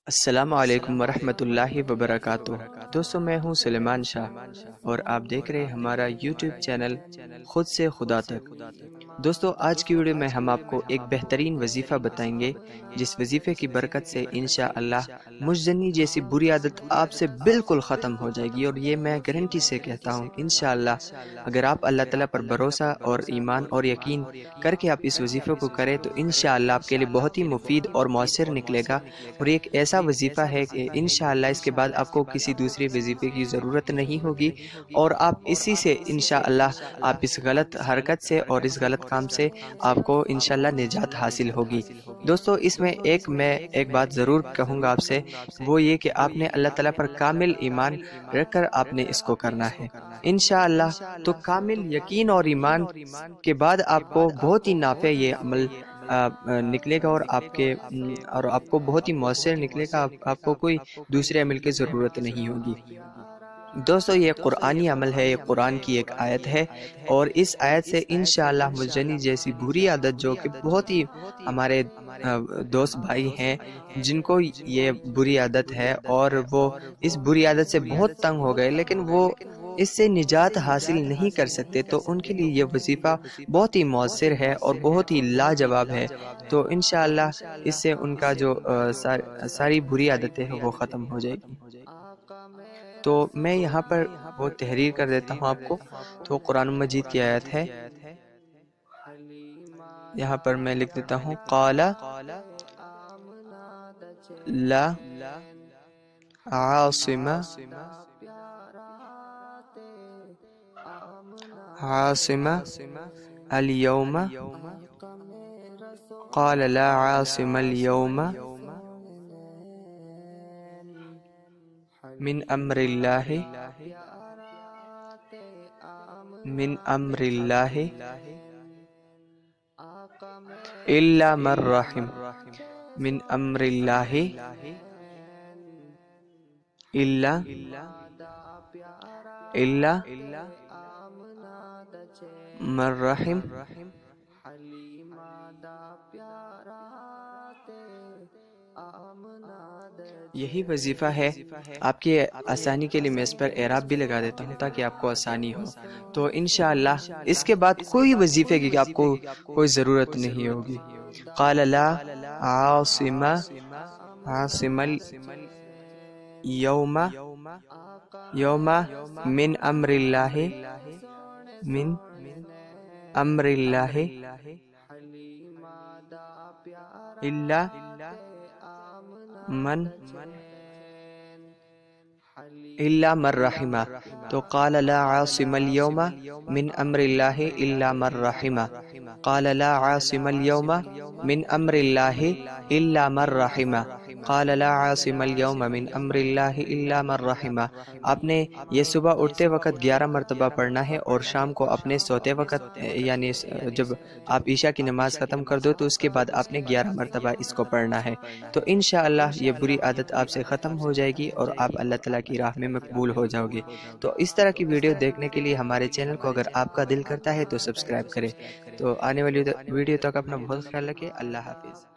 السلام علیکم ورحمۃ اللہ وبرکاتہ۔ دوستو، میں ہوں سلیمان شاہ اور آپ دیکھ رہے ہیں ہمارا یوٹیوب چینل خود سے خدا تک۔ دوستو، آج کی ویڈیو میں ہم آپ کو ایک بہترین وظیفہ بتائیں گے جس وظیفے کی برکت سے انشاءاللہ مجزنی جیسی بری عادت آپ سے بالکل ختم ہو جائے گی، اور یہ میں گارنٹی سے کہتا ہوں انشاءاللہ اگر آپ اللہ تعالیٰ پر بھروسہ اور ایمان اور یقین کر کے آپ اس وظیفے کو کریں تو انشاءاللہ آپ کے لیے بہت ہی مفید اور مؤثر نکلے گا، اور ایک ایسا وظیفہ ہے کہ انشاءاللہ اس کے بعد آپ کو کسی دوسرے وظیفے کی ضرورت نہیں ہوگی، اور آپ اسی سے انشاءاللہ آپ اس غلط حرکت سے اور اس غلط کام سے آپ کو انشاءاللہ نجات حاصل ہوگی۔ دوستو، اس میں میں ایک بات ضرور کہوں گا آپ سے، وہ یہ کہ آپ نے اللہ تعالیٰ پر کامل ایمان رکھ کر آپ نے اس کو کرنا ہے انشاءاللہ۔ تو کامل یقین اور ایمان کے بعد آپ کو بہت ہی نافع یہ عمل نکلے گا، اور آپ کو بہت ہی مؤثر نکلے گا، آپ کو کوئی دوسرے عمل کی ضرورت نہیں ہوگی۔ دوستو، یہ قرآنی عمل ہے، یہ قرآن کی ایک آیت ہے، اور اس آیت سے انشاءاللہ مجزنی جیسی بری عادت، جو کہ بہت ہی ہمارے دوست بھائی ہیں جن کو یہ بری عادت ہے اور وہ اس بری عادت سے بہت تنگ ہو گئے لیکن وہ اس سے نجات حاصل نہیں کر سکتے، تو ان کے لیے یہ وظیفہ بہت ہی مؤثر ہے اور بہت ہی لاجواب ہے۔ تو انشاءاللہ اس سے ان کا جو ساری بری عادتیں ہیں وہ ختم ہو جائے گی۔ تو میں یہاں پر وہ تحریر کر دیتا ہوں آپ کو، تو قرآن مجید کی آیت ہے، یہاں پر میں لکھ دیتا ہوں، قال لا عاصم اليوم، قال لا عاصم اليوم من امر اللہ الا من رحم، من امر اللہ الا من رحم۔ یہی وظیفہ ہے، آپ کی آسانی کے لیے میں اس پر اعراب بھی لگا دیتا ہوں تاکہ آپ کو آسانی ہو۔ تو انشاءاللہ اس کے بعد کوئی وظیفے کی آپ کو کوئی ضرورت نہیں ہوگی۔ قال لا عاصم اليوم من امر اللہ، من امر اللہ الا من رحم۔ تو قال لا عاصم اليوم من امر اللہ الا من رحم، قال لا عاصم اليوم من امر اللہ الا من رحم، قال لا عاصم اليوم من امر اللہ الا من رحم۔ آپ نے یہ صبح اٹھتے وقت 11 مرتبہ پڑھنا ہے، اور شام کو اپنے سوتے وقت یعنی جب آپ عشاء کی نماز ختم کر دو تو اس کے بعد آپ نے 11 مرتبہ اس کو پڑھنا ہے۔ تو انشاءاللہ یہ بری عادت آپ سے ختم ہو جائے گی اور آپ اللہ تعالیٰ کی راہ میں مقبول ہو جاؤ گے۔ تو اس طرح کی ویڈیو دیکھنے کے لیے ہمارے چینل کو اگر آپ کا دل کرتا ہے تو سبسکرائب کریں۔ تو آنے والی ویڈیو تک اپنا بہت خیال رکھیں۔ اللہ حافظ۔